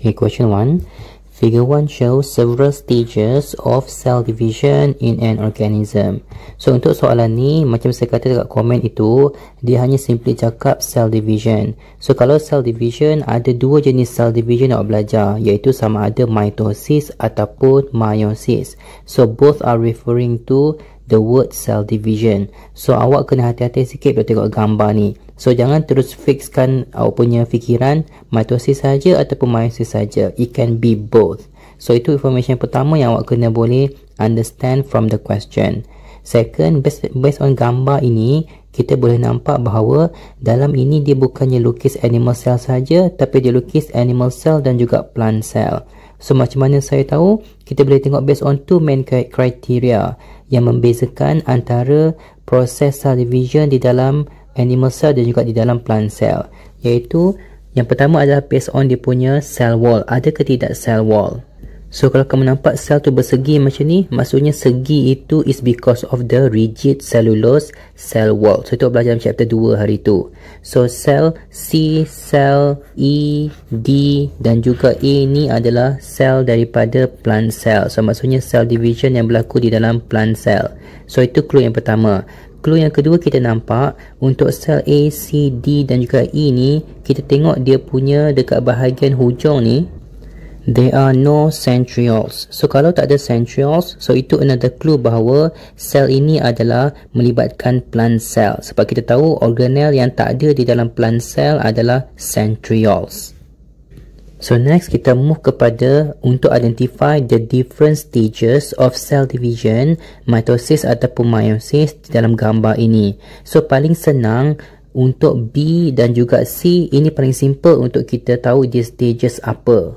Okay, question 1. Figure 1 shows several stages of cell division in an organism. So, untuk soalan ni, macam saya kata dekat komen itu, dia hanya simply cakap cell division. So, kalau cell division, ada dua jenis cell division nak belajar, iaitu sama ada mitosis ataupun meiosis. So, both are referring to the word cell division. So, awak kena hati-hati sikit bila tengok gambar ni. So, jangan terus fixkan awak punya fikiran mitosis saja ataupun meiosis saja. It can be both. So, itu information pertama yang awak kena boleh understand from the question. Second, based on gambar ini, kita boleh nampak bahawa dalam ini dia bukannya lukis animal cell saja, tapi dia lukis animal cell dan juga plant cell. So, macam mana saya tahu? Kita boleh tengok based on two main criteria yang membezakan antara proses cell division di dalam animal cell dan juga di dalam plant cell, iaitu yang pertama adalah based on dia punya cell wall, ada ke tidak cell wall. So, kalau kamu nampak sel tu bersegi macam ni, maksudnya segi itu is because of the rigid cellulose cell wall. So, itu belajar dalam chapter 2 hari tu. So, sel C, sel E, D dan juga E ni adalah sel daripada plant cell. So, maksudnya cell division yang berlaku di dalam plant cell. So, itu clue yang pertama. Clue yang kedua kita nampak untuk sel A, C, D dan juga E ni, kita tengok dia punya dekat bahagian hujung ni, there are no centrioles. So, kalau tak ada centrioles, so itu another clue bahawa sel ini adalah melibatkan plant cell. Sebab kita tahu organel yang tak ada di dalam plant cell adalah centrioles. So, next kita move kepada untuk identify the different stages of cell division, mitosis ataupun meiosis di dalam gambar ini. So, paling senang untuk B dan juga C, ini paling simple untuk kita tahu dia stages apa.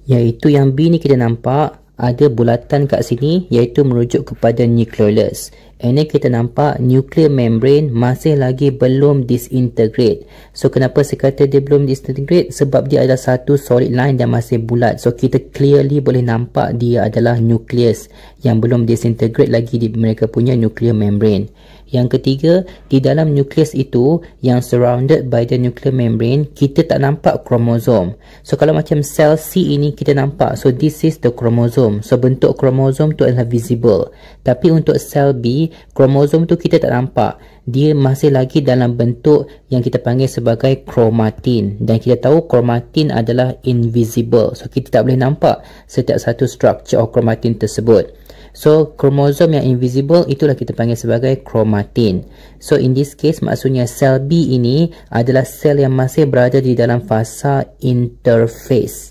Iaitu yang B ni kita nampak ada bulatan kat sini, iaitu merujuk kepada nucleolus. Ini kita nampak nuclear membrane masih lagi belum disintegrate. So, kenapa saya kata dia belum disintegrate? Sebab dia adalah satu solid line dan masih bulat. So, kita clearly boleh nampak dia adalah nucleus yang belum disintegrate lagi di mereka punya nuclear membrane. Yang ketiga, di dalam nukleus itu yang surrounded by the nuclear membrane, kita tak nampak kromosom. So, kalau macam sel C ini kita nampak. So, this is the chromosome. So, bentuk kromosom tu adalah visible. Tapi untuk sel B, kromosom tu kita tak nampak. Dia masih lagi dalam bentuk yang kita panggil sebagai chromatin. Dan kita tahu chromatin adalah invisible. So, kita tak boleh nampak setiap satu structure of chromatin tersebut. So, kromosom yang invisible itulah kita panggil sebagai chromatin. So, in this case, maksudnya sel B ini adalah sel yang masih berada di dalam fasa interface.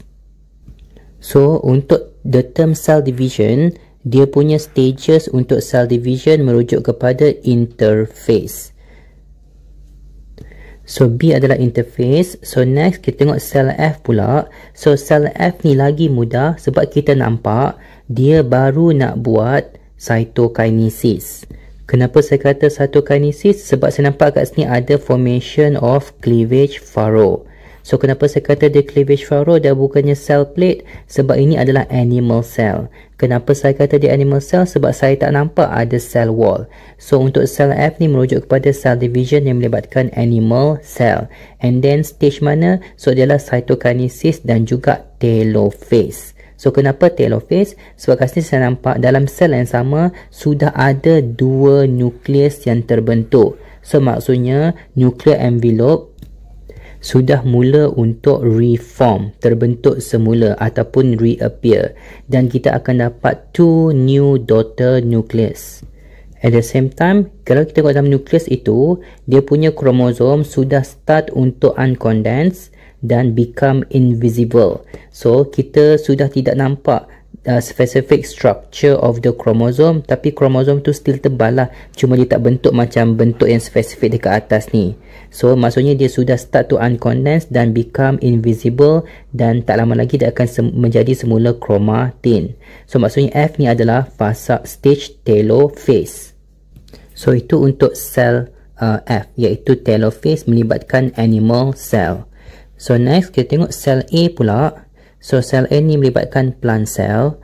So, untuk the term cell division, dia punya stages untuk cell division merujuk kepada interface. So, B adalah interface. So, next kita tengok sel F pula. So, sel F ni lagi mudah sebab kita nampak dia baru nak buat cytokinesis. Kenapa saya kata cytokinesis? Sebab saya nampak kat sini ada formation of cleavage furrow. So, kenapa saya kata dia cleavage furrow dan bukannya cell plate? Sebab ini adalah animal cell. Kenapa saya kata dia animal cell? Sebab saya tak nampak ada cell wall. So, untuk sel F ni merujuk kepada cell division yang melibatkan animal cell. And then stage mana? So, dia adalah cytokinesis dan juga telophase. So, kenapa telophase? Sebab kat sini saya nampak dalam sel yang sama sudah ada dua nukleus yang terbentuk. So, maksudnya nuclear envelope sudah mula untuk reform, terbentuk semula ataupun reappear. Dan kita akan dapat two new daughter nucleus. At the same time, kalau kita tengok dalam nukleus itu, dia punya kromosom sudah start untuk uncondense dan become invisible. So, kita sudah tidak nampak specific structure of the chromosome, tapi kromosom tu still tebal lah, cuma dia tak bentuk macam bentuk yang spesifik dekat atas ni. So, maksudnya dia sudah start to uncondense dan become invisible, dan tak lama lagi dia akan menjadi semula chromatin. So, maksudnya F ni adalah fasa stage telophase. So, itu untuk sel F, iaitu telophase melibatkan animal cell. So, next kita tengok sel A pula. So, sel A ni melibatkan plant cell.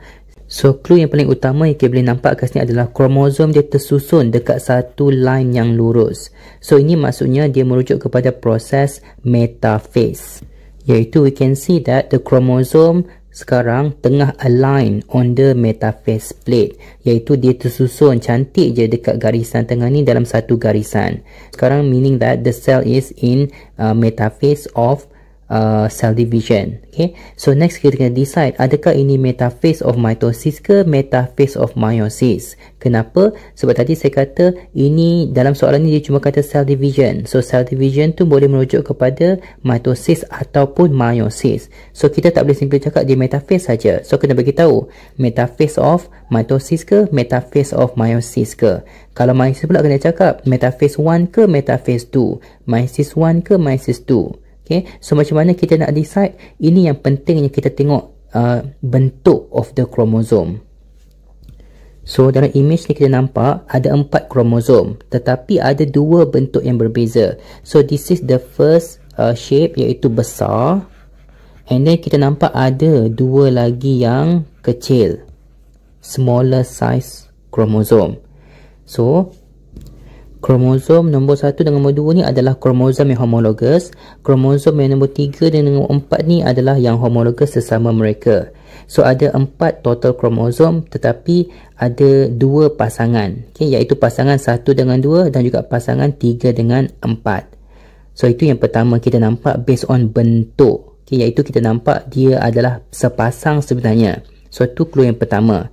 So, clue yang paling utama yang kita boleh nampak kat sini adalah kromosom dia tersusun dekat satu line yang lurus. So, ini maksudnya dia merujuk kepada proses metaphase. Iaitu we can see that the chromosome sekarang tengah align on the metaphase plate, iaitu dia tersusun cantik je dekat garisan tengah ni dalam satu garisan. Sekarang meaning that the cell is in metaphase of cell division. Okay, so next kita kena decide adakah ini metaphase of mitosis ke metaphase of meiosis. Kenapa? Sebab tadi saya kata ini dalam soalan ni dia cuma kata cell division. So cell division tu boleh merujuk kepada mitosis ataupun meiosis. So kita tak boleh simply cakap dia metaphase saja. So kena bagi tahu metaphase of mitosis ke metaphase of meiosis ke. Kalau meiosis pula kena cakap metaphase 1 ke metaphase 2, meiosis 1 ke meiosis 2. Okay, so macam mana kita nak decide? Ini yang pentingnya kita tengok bentuk of the chromosome. So dalam image ni kita nampak ada 4 kromosom, tetapi ada 2 bentuk yang berbeza. So this is the first shape, iaitu besar, and then kita nampak ada 2 lagi yang kecil, smaller size kromosom. So kromosom nombor 1 dan nombor 2 ni adalah kromosom yang homologous. Kromosom yang nombor 3 dan nombor 4 ni adalah yang homologous sesama mereka. So ada 4 total kromosom, tetapi ada 2 pasangan, okay, iaitu pasangan 1 dengan 2 dan juga pasangan 3 dengan 4. So itu yang pertama kita nampak based on bentuk, okay, iaitu kita nampak dia adalah sepasang sebenarnya. So itu clue yang pertama.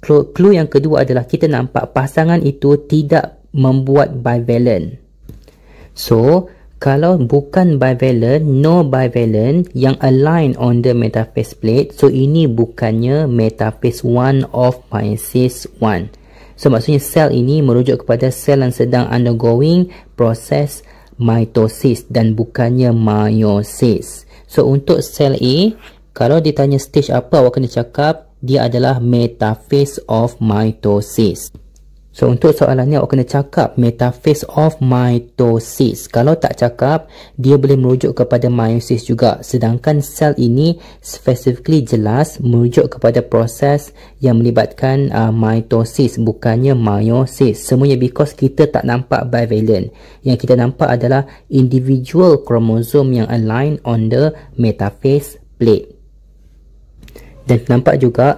Clue yang kedua adalah kita nampak pasangan itu tidak membuat bivalent. So kalau bukan bivalent, no bivalent yang align on the metaphase plate, so ini bukannya metaphase 1 of meiosis 1. So maksudnya sel ini merujuk kepada sel yang sedang undergoing proses mitosis dan bukannya meiosis. So untuk sel A, kalau ditanya stage apa, awak kena cakap dia adalah metaphase of mitosis. So untuk soalan ni awak kena cakap metaphase of mitosis. Kalau tak cakap, dia boleh merujuk kepada meiosis juga. Sedangkan sel ini specifically jelas merujuk kepada proses yang melibatkan mitosis, bukannya meiosis. Semuanya because kita tak nampak bivalent. Yang kita nampak adalah individual kromosom yang align on the metaphase plate. Dan nampak juga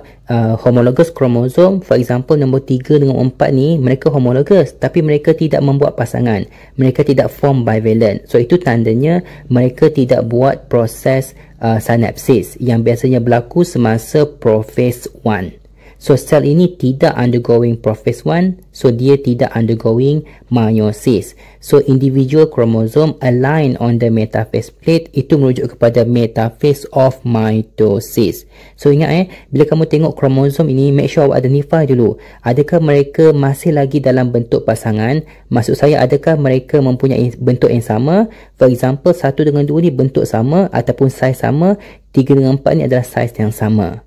homologous kromosom, for example nombor 3 dengan 4 ni, mereka homologous tapi mereka tidak membuat pasangan, mereka tidak form bivalent. So itu tandanya mereka tidak buat proses synapsis yang biasanya berlaku semasa prophase 1. So sel ini tidak undergoing prophase 1, so dia tidak undergoing meiosis. So individual chromosome align on the metaphase plate, itu merujuk kepada metaphase of mitosis. So ingat bila kamu tengok kromosom ini, make sure awak identify dulu, adakah mereka masih lagi dalam bentuk pasangan? Maksud saya, adakah mereka mempunyai bentuk yang sama? For example 1 dengan 2 ni bentuk sama ataupun saiz sama, 3 dengan 4 ni adalah saiz yang sama.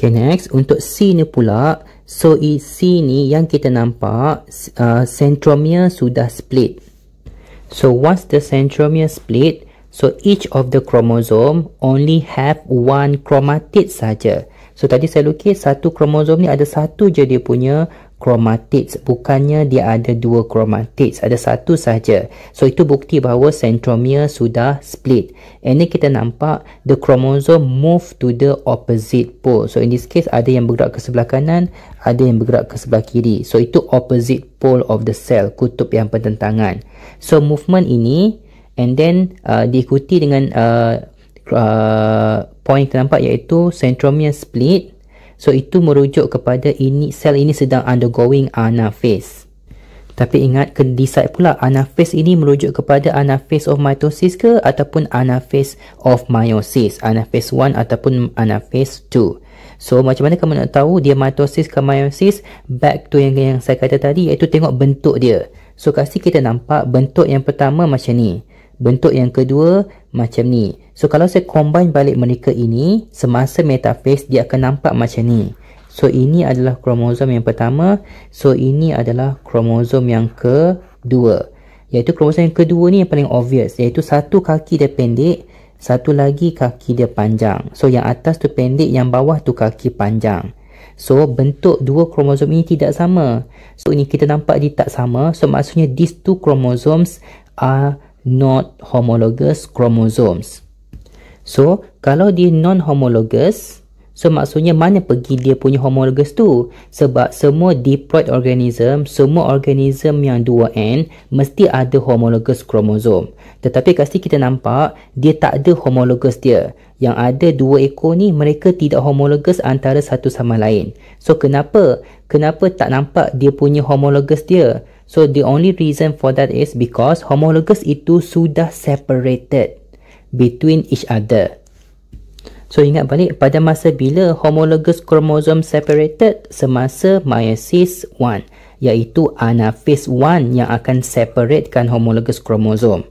Okay, next untuk C ni pula. So C ni yang kita nampak centromere sudah split. So once the centromere split, so each of the chromosome only have one chromatid saja. So tadi saya lukis satu kromosom ni ada satu je dia punya chromatids, bukannya dia ada 2 chromatids, ada satu saja. So itu bukti bahawa centromere sudah split. And then kita nampak the chromosome move to the opposite pole. So in this case ada yang bergerak ke sebelah kanan, ada yang bergerak ke sebelah kiri. So itu opposite pole of the cell, kutub yang bertentangan. So movement ini and then diikuti dengan point kita nampak iaitu centromere split. So itu merujuk kepada sel ini sedang undergoing anaphase. Tapi ingat, kena decide pula anaphase ini merujuk kepada anaphase of mitosis ke ataupun anaphase of meiosis, anaphase 1 ataupun anaphase 2. So macam mana kamu nak tahu dia mitosis ke meiosis? Back to yang saya kata tadi, iaitu tengok bentuk dia. So kasih kita nampak bentuk yang pertama macam ni, bentuk yang kedua macam ni. So kalau saya combine balik mereka ini semasa metaphase, dia akan nampak macam ni. So ini adalah kromosom yang pertama, so ini adalah kromosom yang kedua. Iaitu kromosom yang kedua ni yang paling obvious, iaitu satu kaki dia pendek, satu lagi kaki dia panjang. So yang atas tu pendek, yang bawah tu kaki panjang. So bentuk dua kromosom ini tidak sama. So ini kita nampak dia tak sama. So maksudnya these two chromosomes are not homologous chromosomes. So, kalau dia non-homologous, so maksudnya mana pergi dia punya homologous tu? Sebab semua diploid organism, semua organism yang 2N mesti ada homologous kromosom. Tetapi kat sini kita nampak dia tak ada homologous dia. Yang ada 2 ekor ni mereka tidak homologous antara satu sama lain. So kenapa? Kenapa tak nampak dia punya homologous dia? So the only reason for that is because homologous itu sudah separated between each other. So ingat balik pada masa bila homologous chromosome separated, semasa meiosis 1, iaitu anaphase 1 yang akan separatekan homologous chromosome.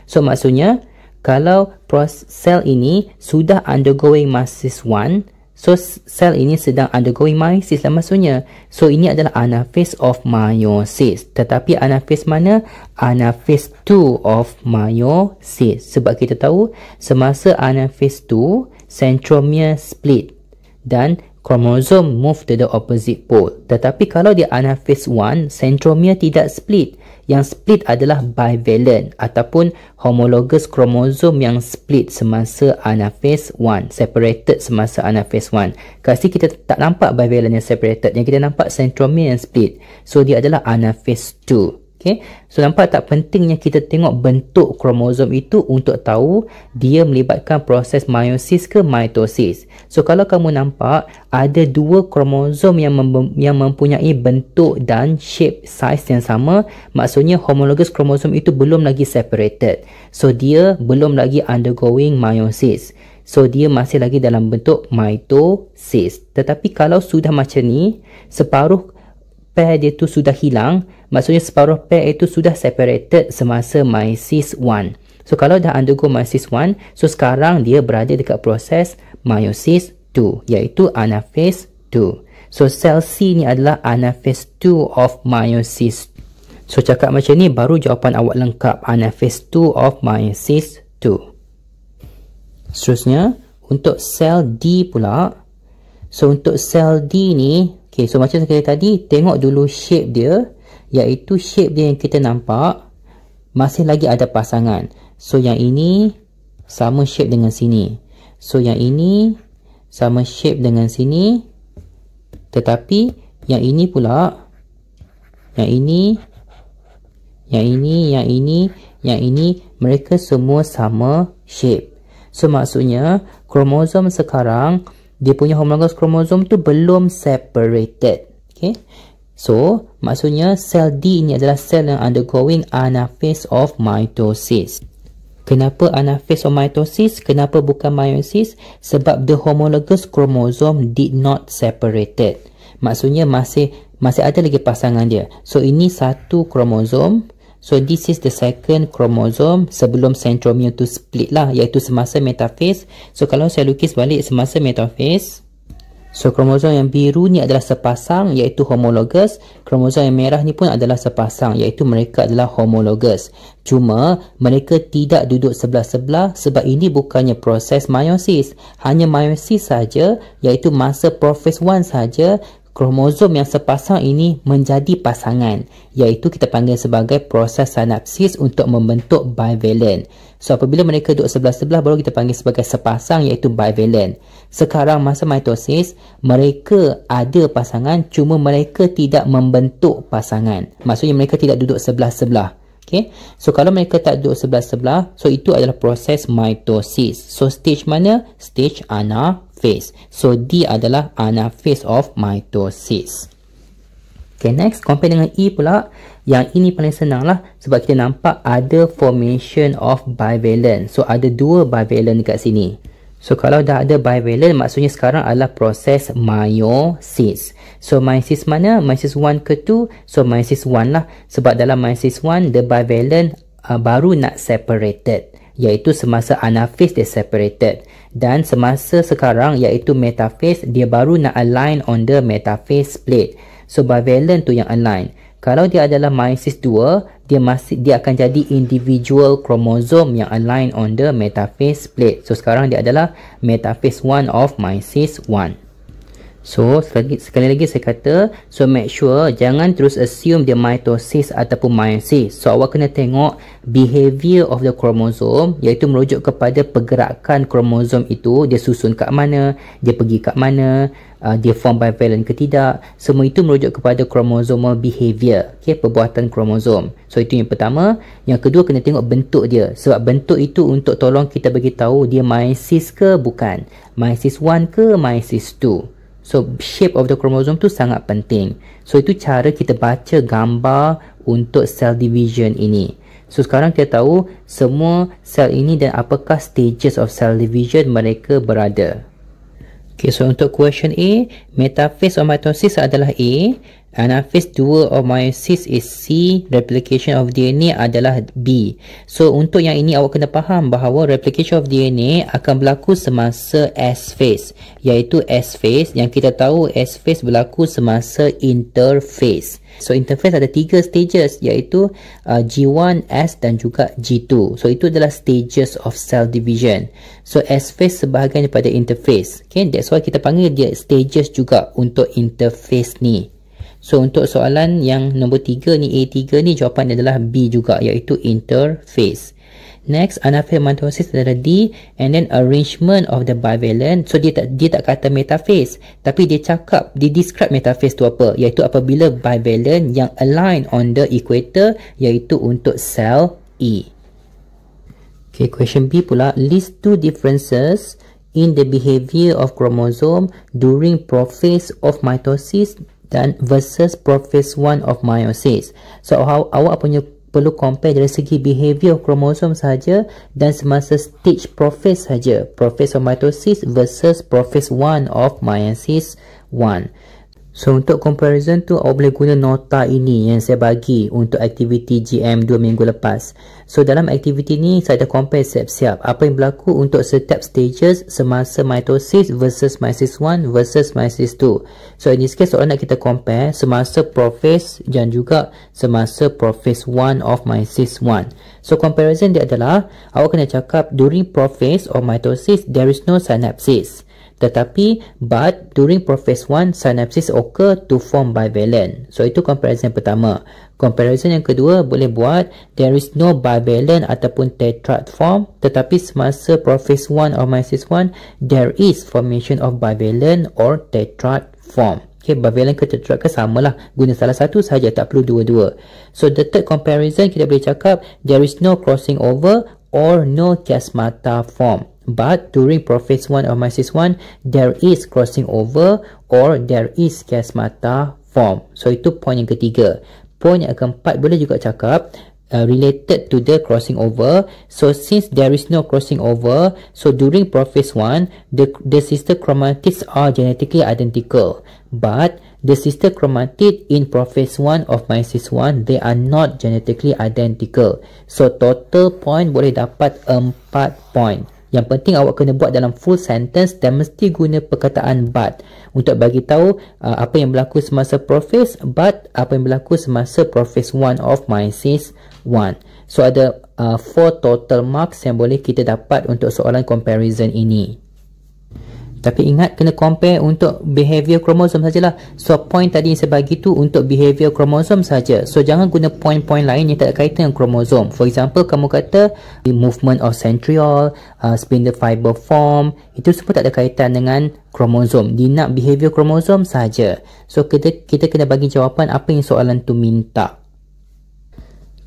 So maksudnya kalau sel ini sudah undergoing meiosis 1, so sel ini sedang undergoing meiosis lah maksudnya. So ini adalah anaphase of meiosis. Tetapi anaphase mana? Anaphase 2 of meiosis. Sebab kita tahu semasa anaphase 2, centromere split dan kromosom move to the opposite pole. Tetapi kalau di anaphase 1, centromere tidak split. Yang split adalah bivalent ataupun homologous kromosom yang split semasa anaphase 1, separated semasa anaphase 1. Kat sini kita tak nampak bivalent yang separated, yang kita nampak centromere yang split. So dia adalah anaphase 2. Okay. So nampak tak pentingnya kita tengok bentuk kromosom itu untuk tahu dia melibatkan proses meiosis ke mitosis. So kalau kamu nampak ada 2 kromosom yang mempunyai bentuk dan shape size yang sama, maksudnya homologous kromosom itu belum lagi separated. So dia belum lagi undergoing meiosis. So dia masih lagi dalam bentuk mitosis. Tetapi kalau sudah macam ni, separuh pair dia tu sudah hilang, maksudnya separuh pair itu sudah separated semasa meiosis 1. So kalau dah undergo meiosis 1, so sekarang dia berada dekat proses meiosis 2, iaitu anaphase 2. So sel C ni adalah anaphase 2 of meiosis. So cakap macam ni baru jawapan awak lengkap, anaphase 2 of meiosis 2. Seterusnya untuk sel D pula. So untuk sel D ni, okay, so macam sekali tadi, tengok dulu shape dia, iaitu shape dia yang kita nampak masih lagi ada pasangan. So yang ini sama shape dengan sini. So yang ini sama shape dengan sini. Tetapi yang ini pula, yang ini, mereka semua sama shape. So maksudnya kromosom sekarang, dia punya homologous kromosom tu belum separated. Okay. So, maksudnya sel D ini adalah sel yang undergoing anaphase of mitosis. Kenapa anaphase of mitosis? Kenapa bukan meiosis? Sebab the homologous chromosome did not separated. Maksudnya masih ada lagi pasangan dia. So, ini satu kromosom. So, this is the second chromosome sebelum centromere tu split lah, iaitu semasa metaphase. So, kalau saya lukis balik semasa metaphase, so kromosom yang biru ni adalah sepasang, iaitu homologous. Kromosom yang merah ni pun adalah sepasang, iaitu mereka adalah homologous. Cuma mereka tidak duduk sebelah-sebelah sebab ini bukannya proses meiosis. Hanya meiosis saja, iaitu masa prophase 1 saja, kromosom yang sepasang ini menjadi pasangan, iaitu kita panggil sebagai proses sinapsis untuk membentuk bivalent. So apabila mereka duduk sebelah-sebelah baru kita panggil sebagai sepasang, iaitu bivalent. Sekarang masa mitosis, mereka ada pasangan, cuma mereka tidak membentuk pasangan. Maksudnya mereka tidak duduk sebelah-sebelah. Okay. So kalau mereka tak duduk sebelah-sebelah, so itu adalah proses mitosis. So stage mana? Stage anaphase. So D adalah anaphase of mitosis. Okay, next compare dengan E pula. Yang ini paling senang lah sebab kita nampak ada formation of bivalent. So ada 2 bivalent dekat sini. So kalau dah ada bivalent, maksudnya sekarang adalah proses meiosis. So meiosis mana? Meiosis 1 ke 2? So meiosis 1 lah. Sebab dalam meiosis 1, the bivalent baru nak separated, iaitu semasa anaphase dia separated. Dan semasa sekarang, iaitu metaphase, dia baru nak align on the metaphase plate. So bivalent tu yang align. Kalau dia adalah meiosis 2, dia akan jadi individual kromosom yang align on the metaphase plate. So sekarang dia adalah metaphase 1 of meiosis 1. So sekali lagi saya kata, so make sure jangan terus assume dia mitosis ataupun meiosis. So awak kena tengok behavior of the chromosome, iaitu merujuk kepada pergerakan kromosom itu, dia susun kat mana, dia pergi kat mana, dia form bivalent ke tidak. Semua itu merujuk kepada chromosomal behavior, okay, perbuatan kromosom. So itu yang pertama. Yang kedua, kena tengok bentuk dia, sebab bentuk itu untuk tolong kita bagi tahu dia meiosis ke bukan, meiosis 1 ke meiosis 2. So shape of the chromosome tu sangat penting. So itu cara kita baca gambar untuk cell division ini. So sekarang kita tahu semua sel ini dan apakah stages of cell division mereka berada. Okay, so untuk question A, metaphase of mitosis adalah A, anaphase 2 of meiosis is C, replication of DNA adalah B. So untuk yang ini awak kena faham bahawa replication of DNA akan berlaku semasa S phase, iaitu S phase yang kita tahu S phase berlaku semasa interphase. So interphase ada 3 stages, iaitu G1, S dan juga G2. So itu adalah stages of cell division. So S phase sebahagian daripada interphase. Okay, that's why kita panggil dia stages juga untuk interphase ni. So untuk soalan yang nombor 3 ni, A3 ni, jawapan adalah B juga, iaitu interphase. Next, anaphase mitosis adalah D, and then arrangement of the bivalent. So dia tak kata metaphase, tapi dia describe metaphase tu apa, iaitu apabila bivalent yang align on the equator, iaitu untuk sel E. Okay, question B pula, list 2 differences in the behavior of chromosome during prophase of mitosis dan versus prophase 1 of meiosis. So awak perlu compare dari segi behavior kromosom saja dan semasa stage prophase saja, prophase of mitosis versus prophase 1 of meiosis 1. So untuk comparison tu awak boleh guna nota ini yang saya bagi untuk aktiviti GM 2 minggu lepas. So dalam aktiviti ni saya dah compare siap-siap apa yang berlaku untuk setiap stages semasa mitosis versus meiosis 1 versus meiosis 2. So in this case soalan nak kita compare semasa prophase dan juga semasa prophase 1 of meiosis 1. So comparison dia adalah awak kena cakap during prophase of mitosis there is no synapsis. Tetapi, but during prophase 1, synapsis occur to form bivalent. So, itu comparison pertama. Comparison yang kedua, boleh buat, there is no bivalent ataupun tetrad form. Tetapi, semasa prophase 1 or meiosis 1, there is formation of bivalent or tetrad form. Okay, bivalent ke tetrad ke samalah. Guna salah satu sahaja, tak perlu dua-dua. So, the third comparison, kita boleh cakap, there is no crossing over or no chiasmata form. But during prophase 1 or meiosis 1, there is crossing over or there is chiasmata form. So itu point yang ketiga. Point yang keempat boleh juga cakap related to the crossing over. So since there is no crossing over, so during prophase 1, the sister chromatids are genetically identical. But the sister chromatid in prophase 1 of meiosis 1, they are not genetically identical. So total point boleh dapat 4 point. Yang penting awak kena buat dalam full sentence dan mesti guna perkataan but untuk bagi tahu apa yang berlaku semasa prophase, but apa yang berlaku semasa prophase 1 of meiosis 1. So ada 4 total marks yang boleh kita dapat untuk soalan comparison ini. Tapi ingat kena compare untuk behavior kromosom sajalah. So point tadi yang saya bagi tu untuk behavior kromosom saja. So jangan guna point-point lain yang tak ada kaitan dengan kromosom. For example, kamu kata movement of centriole, spindle fiber form, itu semua tak ada kaitan dengan kromosom. Dia nak behavior kromosom saja. So kita kena bagi jawapan apa yang soalan tu minta.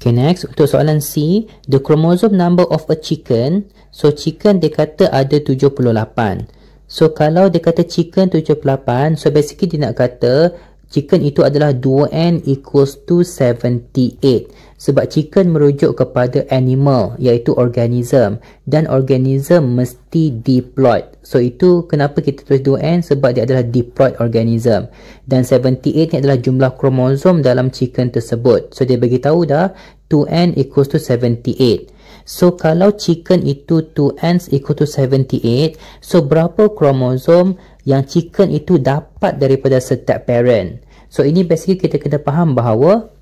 Okay, next untuk soalan C, the chromosome number of a chicken. So chicken dia kata ada 78. So kalau dia kata chicken 78, so basically dia nak kata chicken itu adalah 2n equals to 78. Sebab chicken merujuk kepada animal, iaitu organism. Dan organism mesti diploid. So itu kenapa kita tulis 2n, sebab dia adalah diploid organism. Dan 78 ni adalah jumlah kromosom dalam chicken tersebut. So dia beritahu dah 2n equals to 78. So kalau chicken itu 2n equal to 78, so berapa kromosom yang chicken itu dapat daripada setiap parent? So ini basically kita kena faham bahawa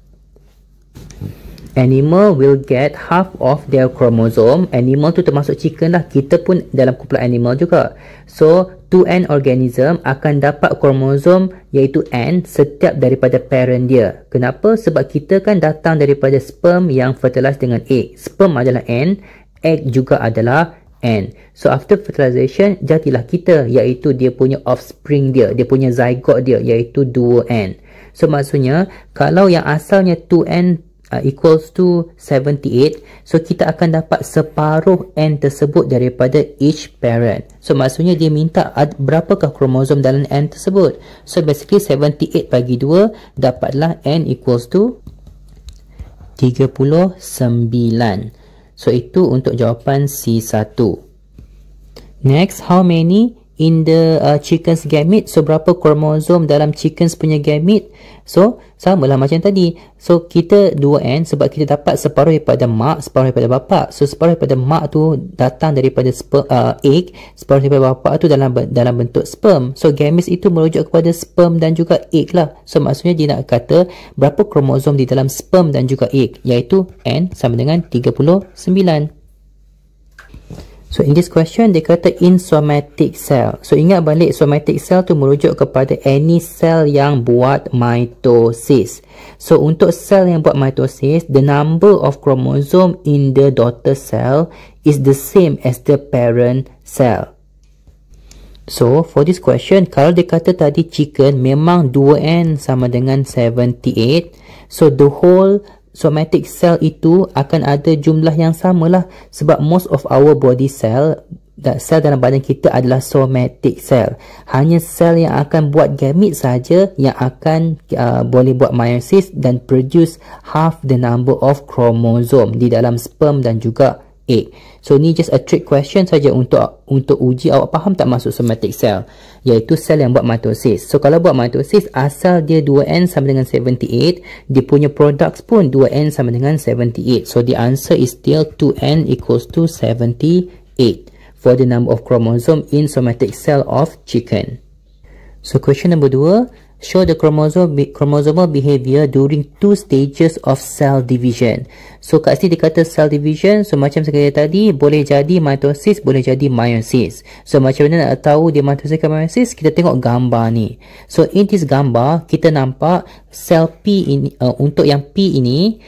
animal will get half of their chromosome. Animal tu termasuk chicken lah. Kita pun dalam kumpulan animal juga. So, 2N organism akan dapat kromosom iaitu N setiap daripada parent dia. Kenapa? Sebab kita kan datang daripada sperm yang fertilize dengan egg. Sperm adalah N, egg juga adalah N. So, after fertilization, jadilah kita iaitu dia punya offspring dia. Dia punya zygote dia iaitu 2N. So, maksudnya, kalau yang asalnya 2N equals to 78, so kita akan dapat separuh N tersebut daripada each parent. So maksudnya dia minta berapakah kromosom dalam N tersebut. So basically 78 bagi 2 dapatlah N equals to 39. So itu untuk jawapan C1. Next, how many in the chicken's gamete? So berapa kromosom dalam chickens punya gamete? So samalah macam tadi. So kita 2N sebab kita dapat separuh daripada mak, separuh daripada bapa. So separuh daripada mak tu datang daripada egg, separuh daripada bapa tu dalam bentuk sperm. So gametes itu merujuk kepada sperm dan juga egg lah. So maksudnya dia nak kata berapa kromosom di dalam sperm dan juga egg, iaitu N sama dengan 39. So in this question dia kata in somatic cell. So ingat balik somatic cell tu merujuk kepada any cell yang buat mitosis. So untuk cell yang buat mitosis, the number of chromosome in the daughter cell is the same as the parent cell. So for this question, kalau dia kata tadi chicken memang 2N sama dengan 78. So the whole somatic cell itu akan ada jumlah yang samalah sebab most of our body cell dalam badan kita adalah somatic cell. Hanya sel yang akan buat gamete saja yang akan boleh buat meiosis dan produce half the number of chromosome di dalam sperm dan juga egg. So ni just a trick question saja untuk uji awak faham tak masuk somatic cell, iaitu sel yang buat mitosis. So kalau buat mitosis, asal dia 2N sama dengan 78, dia punya products pun 2N sama dengan 78. So the answer is still 2N equals to 78 for the number of chromosome in somatic cell of chicken. So question number 2, show the chromosomal behavior during 2 stages of cell division. So kat sini dia kata cell division, so macam saya kata tadi, boleh jadi mitosis, boleh jadi meiosis. So macam mana nak tahu dia mitosis ke meiosis? Kita tengok gambar ni. So in this gambar, kita nampak sel P ini, untuk yang P ini,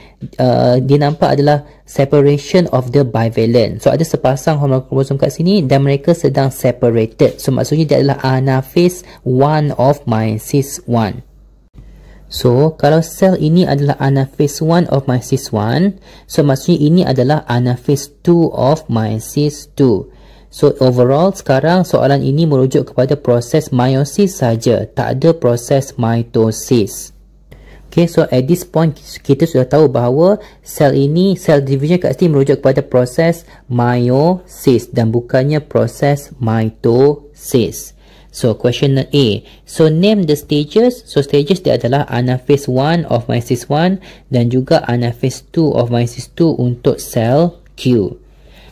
dia nampak adalah separation of the bivalent. So ada sepasang hormon kromosom kat sini dan mereka sedang separated. So maksudnya dia adalah anaphase 1 of meiosis 1. So kalau sel ini adalah anaphase 1 of meiosis 1, so maksudnya ini adalah anaphase 2 of meiosis 2. So overall sekarang soalan ini merujuk kepada proses meiosis saja, tak ada proses mitosis. Okay, so at this point kita sudah tahu bahawa sel ini, sel division kat sini merujuk kepada proses meiosis dan bukannya proses mitosis. So question A, so name the stages. So stages dia adalah anaphase 1 of meiosis 1 dan juga anaphase 2 of meiosis 2 untuk sel Q.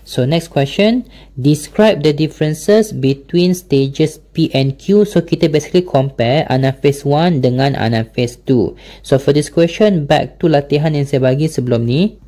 So next question, describe the differences between stages P and Q. So kita basically compare anaphase 1 dengan anaphase 2. So for this question, back to latihan yang saya bagi sebelum ni.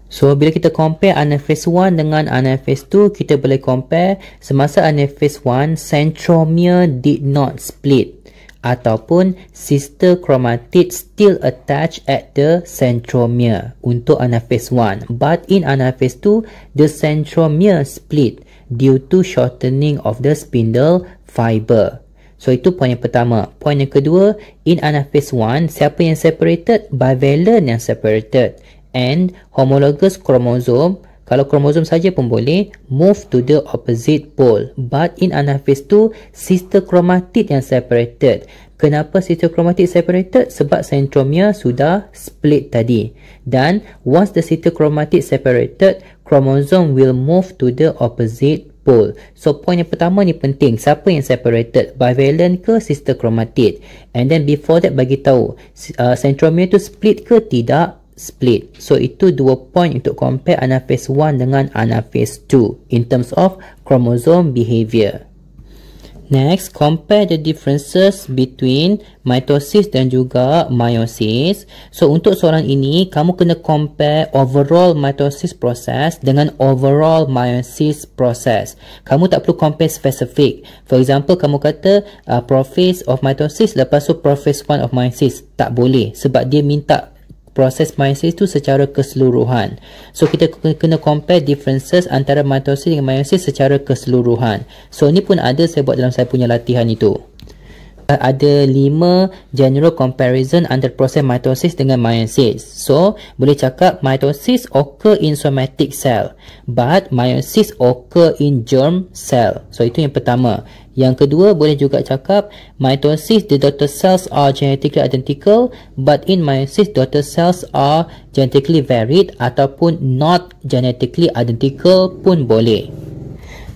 So bila kita compare anaphase 1 dengan anaphase 2, kita boleh compare semasa anaphase 1 centromere did not split ataupun sister chromatid still attached at the centromere untuk anaphase 1. But in anaphase 2, the centromere split due to shortening of the spindle fiber. So itu poin yang pertama. Poin yang kedua, in anaphase 1, siapa yang separated? Bivalent yang separated. And homologous chromosome, kalau kromosom saja pun boleh, move to the opposite pole. But in anaphase 2, sister chromatid yang separated. Kenapa sister chromatid separated? Sebab centromere sudah split tadi. Dan once the sister chromatid separated, chromosome will move to the opposite pole. So point yang pertama ni penting. Siapa yang separated? Bivalent ke sister chromatid? And then before that bagi tahu, centromere tu split ke tidak? Split. So itu 2 point untuk compare anaphase 1 dengan anaphase 2 in terms of chromosome behavior. Next, compare the differences between mitosis dan juga meiosis. So, untuk soalan ini, kamu kena compare overall mitosis process dengan overall meiosis process. Kamu tak perlu compare spesifik. For example, kamu kata prophase of mitosis, lepas tu prophase 1 of meiosis. Tak boleh, sebab dia minta proses meiosis itu secara keseluruhan. So, kita kena compare differences antara mitosis dengan meiosis secara keseluruhan. So, ini pun ada saya buat dalam saya punya latihan itu. Ada 5 general comparison antara proses mitosis dengan meiosis. So, boleh cakap mitosis occur in somatic cell, but meiosis occur in germ cell. So, itu yang pertama. Yang kedua, boleh juga cakap mitosis, the daughter cells are genetically identical, but in meiosis, daughter cells are genetically varied ataupun not genetically identical pun boleh.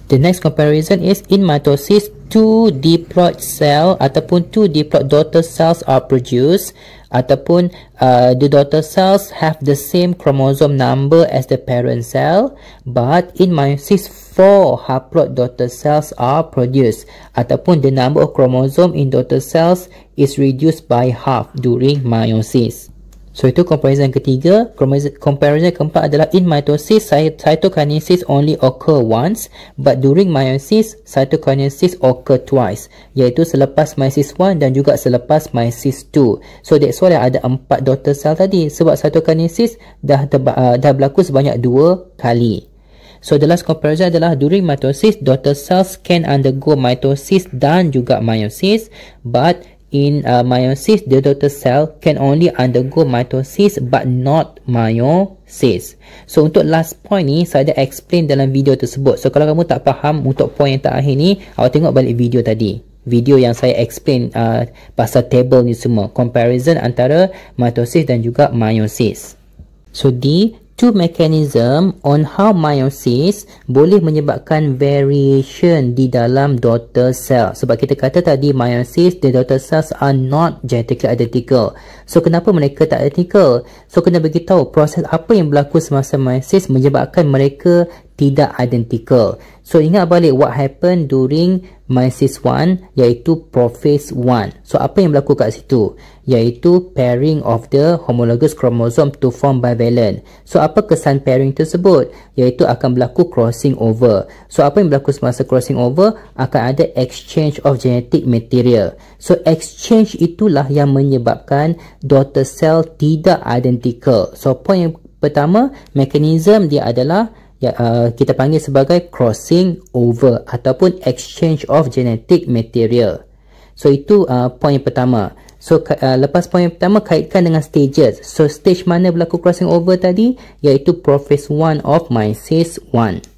The next comparison is in mitosis, 2 diploid cell ataupun 2 diploid daughter cells are produced, ataupun the daughter cells have the same chromosome number as the parent cell, but in meiosis 4 haploid daughter cells are produced, ataupun the number of chromosome in daughter cells is reduced by half during meiosis. So, itu comparison ketiga. Comparison keempat adalah in mitosis, cytokinesis only occur once, but during meiosis, cytokinesis occur twice, iaitu selepas meiosis 1 dan juga selepas meiosis 2. So, that's why ada 4 daughter cell tadi, sebab cytokinesis dah berlaku sebanyak 2 kali. So, the last comparison adalah during mitosis, daughter cells can undergo mitosis dan juga meiosis, but in meiosis, the daughter cell can only undergo mitosis but not meiosis. So, untuk last point ni, saya dah explain dalam video tersebut. So, kalau kamu tak faham untuk point yang terakhir ni, awak tengok balik video tadi. Video yang saya explain pasal table ni semua. Comparison antara mitosis dan juga meiosis. So, two mechanism on how meiosis boleh menyebabkan variation di dalam daughter cell. Sebab kita kata tadi meiosis, the daughter cells are not genetically identical. So, kenapa mereka tak identical? So, kena beritahu proses apa yang berlaku semasa meiosis menyebabkan mereka tidak identical. So, ingat balik what happened during meiosis 1, iaitu prophase 1. So, apa yang berlaku kat situ? Iaitu pairing of the homologous chromosome to form bivalent. So, apa kesan pairing tersebut? Iaitu akan berlaku crossing over. So, apa yang berlaku semasa crossing over? Akan ada exchange of genetic material. So, exchange itulah yang menyebabkan daughter cell tidak identical. So, point yang pertama, mekanisme dia adalah kita panggil sebagai crossing over ataupun exchange of genetic material. So, itu point yang pertama. So, lepas point yang pertama, kaitkan dengan stages. So, stage mana berlaku crossing over tadi? Iaitu prophase 1 of meiosis 1.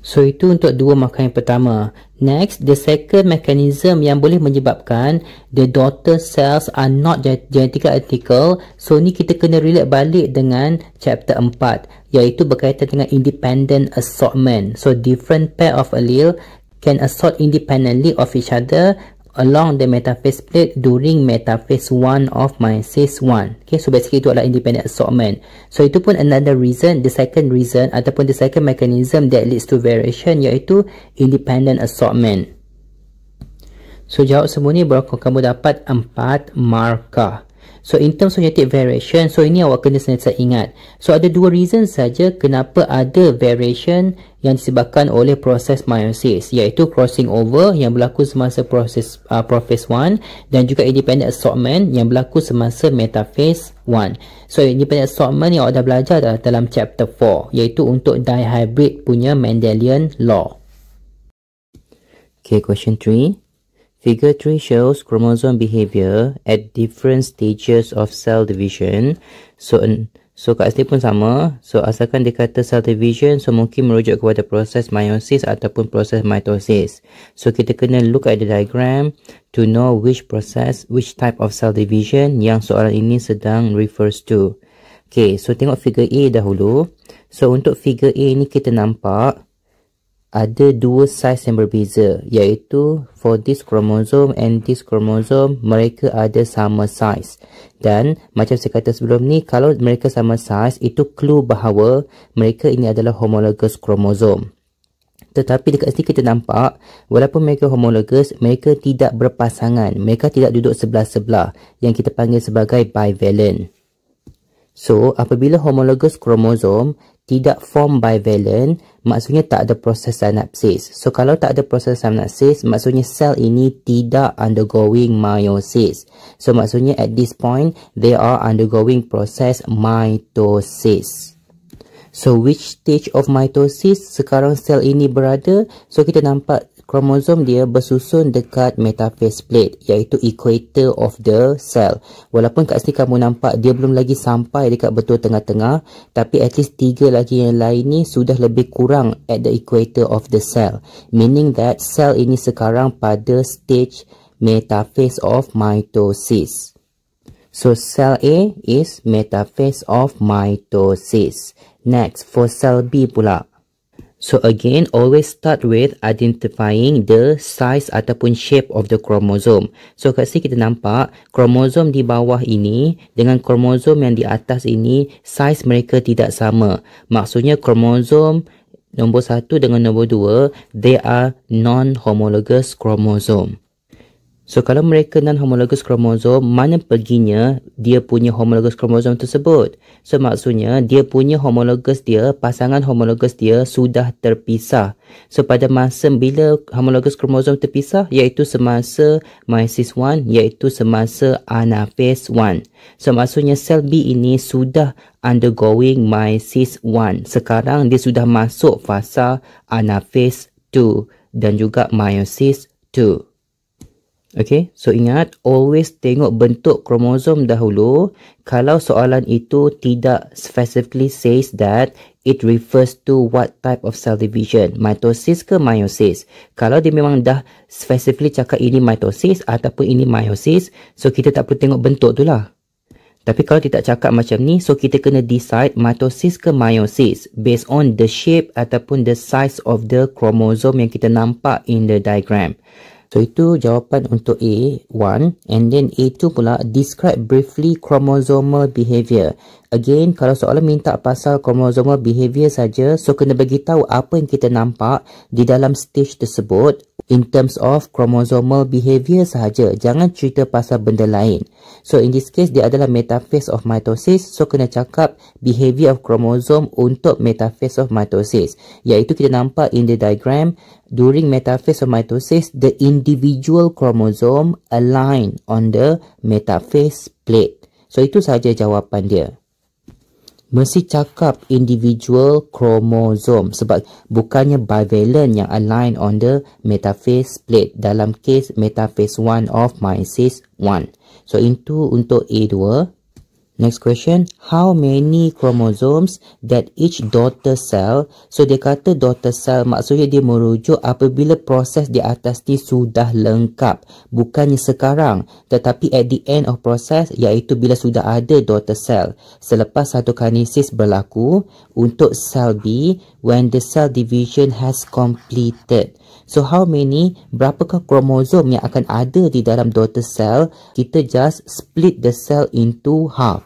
So, itu untuk dua markah yang pertama. Next, the second mechanism yang boleh menyebabkan the daughter cells are not genetically identical. So, ni kita kena relate balik dengan chapter 4, iaitu berkaitan dengan independent assortment. So, different pair of allele can assort independently of each other along the metaphase plate during metaphase 1 of meiosis 1. Okay, so basically itu adalah independent assortment. So, itu pun another reason, the second reason ataupun the second mechanism that leads to variation, iaitu independent assortment. So, jawab semua ni baru kamu dapat 4 markah. So, in terms of genetic variation, so ini awak kena sentiasa ingat. So, ada dua reason saja kenapa ada variation yang disebabkan oleh proses meiosis, iaitu crossing over yang berlaku semasa proses prophase 1 dan juga independent assortment yang berlaku semasa metaphase 1. So, independent assortment yang awak dah belajar dalam chapter 4, iaitu untuk dihybrid punya Mendelian law. Okay, question 3. Figure 3 shows chromosome behavior at different stages of cell division. So kat sini pun sama. So, asalkan dia kata cell division, so mungkin merujuk kepada proses meiosis ataupun proses mitosis. So, kita kena look at the diagram to know which type of cell division yang soalan ini sedang refers to. Okay, so tengok figure A dahulu. So, untuk figure A ni kita nampak ada dua size yang berbeza, iaitu for this chromosome and this chromosome, mereka ada sama size. Dan macam saya kata sebelum ni, kalau mereka sama size, itu clue bahawa mereka ini adalah homologous chromosome. Tetapi dekat sini kita nampak, walaupun mereka homologous, mereka tidak berpasangan. Mereka tidak duduk sebelah-sebelah, yang kita panggil sebagai bivalent. So, apabila homologous kromosom tidak form bivalent, maksudnya tak ada proses synapsis. So, kalau tak ada proses synapsis, maksudnya sel ini tidak undergoing meiosis. So, maksudnya at this point, they are undergoing process mitosis. So, which stage of mitosis sekarang sel ini berada? So, kita nampak kromosom dia bersusun dekat metaphase plate, iaitu equator of the cell. Walaupun kat sini kamu nampak dia belum lagi sampai dekat betul tengah-tengah, tapi at least 3 lagi yang lain ni sudah lebih kurang at the equator of the cell. Meaning that cell ini sekarang pada stage metaphase of mitosis. So, cell A is metaphase of mitosis. Next, for cell B pula. So again, always start with identifying the size ataupun shape of the chromosome. So kat sini kita nampak kromosom di bawah ini dengan kromosom yang di atas ini, size mereka tidak sama. Maksudnya kromosom nombor 1 dengan nombor 2, they are non-homologous chromosome. So, kalau mereka non-homologous kromosom, mana perginya dia punya homologous kromosom tersebut? So, maksudnya dia punya homologous dia, pasangan homologous dia sudah terpisah. So, pada masa bila homologous kromosom terpisah, iaitu semasa meiosis 1, iaitu semasa anaphase 1. So, maksudnya sel B ini sudah undergoing meiosis 1. Sekarang dia sudah masuk fasa anaphase 2 dan juga meiosis 2. Okay, so ingat, always tengok bentuk kromosom dahulu. Kalau soalan itu tidak specifically says that it refers to what type of cell division, mitosis ke meiosis. Kalau dia memang dah specifically cakap ini mitosis ataupun ini meiosis, so kita tak perlu tengok bentuk tu lah. Tapi kalau dia tak cakap macam ni, so kita kena decide mitosis ke meiosis based on the shape ataupun the size of the chromosome yang kita nampak in the diagram. So, itu jawapan untuk A1. And then A2 pula, describe briefly chromosomal behavior. Again, kalau soalan minta pasal chromosomal behavior saja, so kena bagi tahu apa yang kita nampak di dalam stage tersebut in terms of chromosomal behavior sahaja. Jangan cerita pasal benda lain. So, in this case, dia adalah metaphase of mitosis. So, kena cakap behavior of chromosome untuk metaphase of mitosis. Iaitu kita nampak in the diagram, during metaphase of mitosis, the individual chromosome align on the metaphase plate. So, itu sahaja jawapan dia. Mesti cakap individual chromosome sebab bukannya bivalent yang align on the metaphase plate dalam case metaphase 1 of meiosis 1. So, itu untuk A2. Next question, how many chromosomes that each daughter cell? So, dia kata daughter cell maksudnya dia merujuk apabila proses di atas ni sudah lengkap. Bukannya sekarang, tetapi at the end of process, iaitu bila sudah ada daughter cell. Selepas satu kinesis berlaku, untuk cell B, when the cell division has completed. So, how many, berapakah kromosom yang akan ada di dalam daughter cell? Kita just split the cell into half.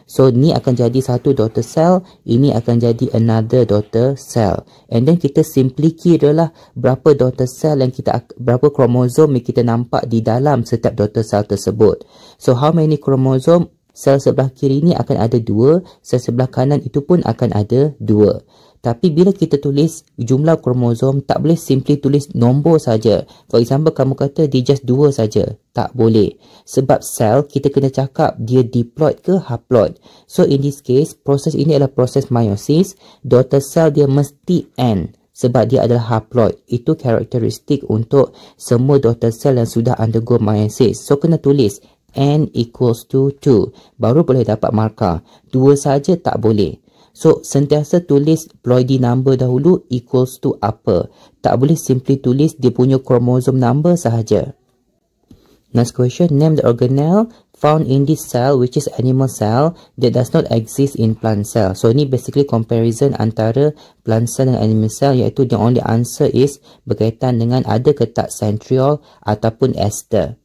So, ni akan jadi satu daughter cell, ini akan jadi another daughter cell. And then kita simply kira lah berapa daughter cell yang berapa kromosom yang kita nampak di dalam setiap daughter cell tersebut. So, how many kromosom? Sel sebelah kiri ni akan ada 2, sel sebelah kanan itu pun akan ada 2. Tapi bila kita tulis jumlah kromosom, tak boleh simply tulis nombor saja. For example, kamu kata dia just 2 saja. Tak boleh. Sebab sel, kita kena cakap dia diploid ke haploid. So, in this case, proses ini adalah proses meiosis. Daughter cell dia mesti N. Sebab dia adalah haploid. Itu karakteristik untuk semua daughter cell yang sudah undergo meiosis. So, kena tulis N equals to 2. Baru boleh dapat markah. 2 saja tak boleh. So, sentiasa tulis ploidy number dahulu equals to apa. Tak boleh simply tulis dia punya chromosome number sahaja. Next question, name the organelle found in this cell which is animal cell that does not exist in plant cell. So, ini basically comparison antara plant cell dengan animal cell, iaitu the only answer is berkaitan dengan ada ke tak centriole ataupun ester.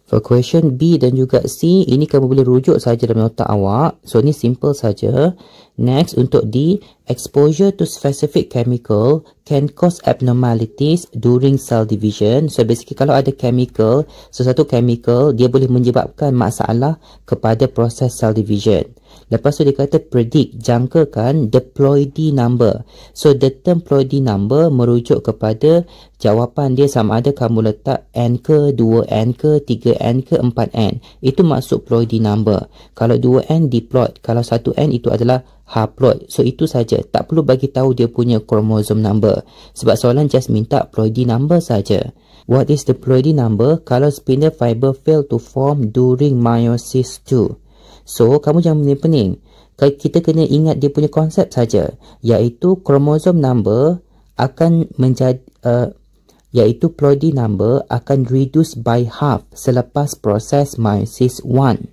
For question B dan juga C, ini kamu boleh rujuk saja dalam otak awak. So, ni simple saja. Next, untuk D, exposure to specific chemical can cause abnormalities during cell division. So basically kalau ada chemical, sesuatu chemical, dia boleh menyebabkan masalah kepada proses cell division. Lepas tu dia kata predict, jangkakan the Ploidy number. So the term Ploidy number merujuk kepada jawapan dia sama ada kamu letak N ke, 2N ke, 3N ke, 4N. Itu maksud Ploidy number. Kalau 2N diploid, kalau 1N itu adalah haploid. So itu saja, tak perlu bagi tahu dia punya chromosome number. Sebab soalan just minta Ploidy number saja. What is the Ploidy number kalau spindle fiber fail to form during meiosis 2? So, kamu jangan pening-pening. Kita kena ingat dia punya konsep saja, iaitu chromosome number akan menjadi iaitu Ploidy number akan reduce by half selepas proses meiosis 1.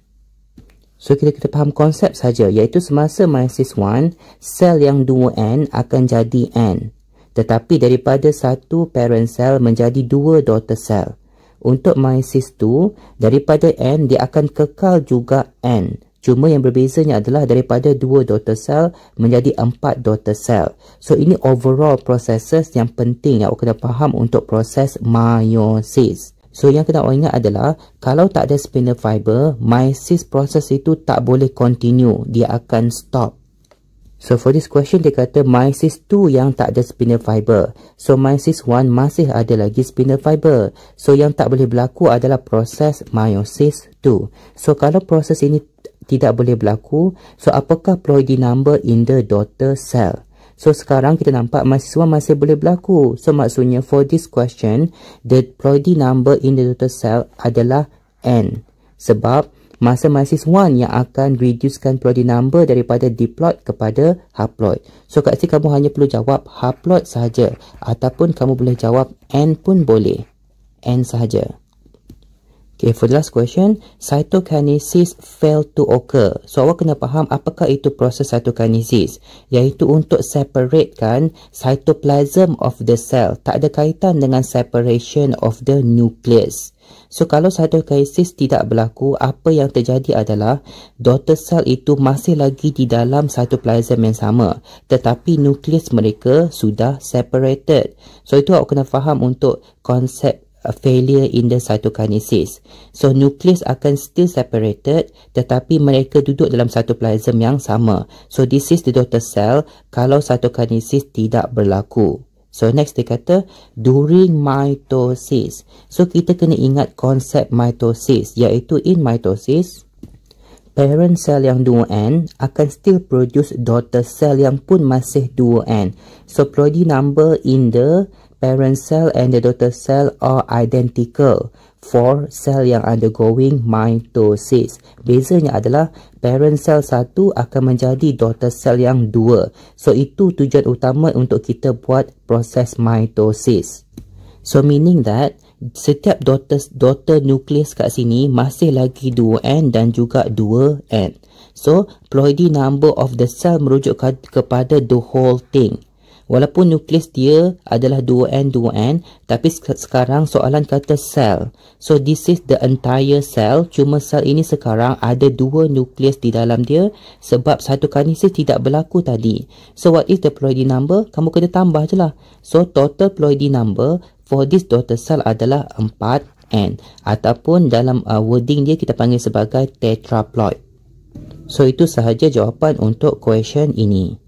So, kita faham konsep saja, iaitu semasa meiosis 1, sel yang 2N akan jadi N. Tetapi daripada satu parent cell menjadi 2 daughter cell. Untuk meiosis 2, daripada N dia akan kekal juga N. Cuma yang berbezanya adalah daripada 2 daughter cell menjadi 4 daughter cell. So ini overall processes yang penting yang awak kena faham untuk proses meiosis. So yang kena awak ingat adalah kalau tak ada spindle fiber, meiosis proses itu tak boleh continue, dia akan stop. So for this question dia kata meiosis 2 yang tak ada spindle fiber. So meiosis 1 masih ada lagi spindle fiber. So yang tak boleh berlaku adalah proses meiosis 2. So kalau proses ini tidak boleh berlaku, so apakah Ploidy number in the daughter cell? So sekarang kita nampak meiosis 1 masih boleh berlaku. So maksudnya for this question, the Ploidy number in the daughter cell adalah N. Sebab masa meiosis 1 yang akan reducekan Ploidy number daripada diploid kepada haploid. So kat sini kamu hanya perlu jawab haploid sahaja, ataupun kamu boleh jawab N pun boleh. N sahaja. Okay, for the last question, cytokinesis fail to occur. So awak kena faham apakah itu proses cytokinesis, iaitu untuk separatekan cytoplasm of the cell. Tak ada kaitan dengan separation of the nucleus. So kalau cytokinesis tidak berlaku, apa yang terjadi adalah daughter cell itu masih lagi di dalam cytoplasm yang sama, tetapi nukleus mereka sudah separated. So itu awak kena faham untuk konsep failure in the cytokinesis. So nucleus akan still separated, tetapi mereka duduk dalam cytoplasm yang sama. So this is the daughter cell kalau cytokinesis tidak berlaku. So next dia kata during mitosis. So kita kena ingat konsep mitosis, iaitu in mitosis parent cell yang 2N akan still produce daughter cell yang pun masih 2N. So Ploidy number in the parent cell and the daughter cell are identical for cell yang undergoing mitosis. Bezanya adalah parent cell 1 akan menjadi daughter cell yang 2. So itu tujuan utama untuk kita buat proses mitosis. So meaning that setiap daughter nucleus kat sini masih lagi 2N dan juga 2N. So Ploidy number of the cell merujuk kepada the whole thing. Walaupun nukleus dia adalah 2N, tapi sekarang soalan kata cell. So this is the entire cell, cuma cell ini sekarang ada 2 nukleus di dalam dia sebab cytokinesis tidak berlaku tadi. So what is the Ploidy number? Kamu kena tambah je lah. So total Ploidy number for this daughter cell adalah 4N. Ataupun dalam wording dia kita panggil sebagai tetraploid. So itu sahaja jawapan untuk question ini.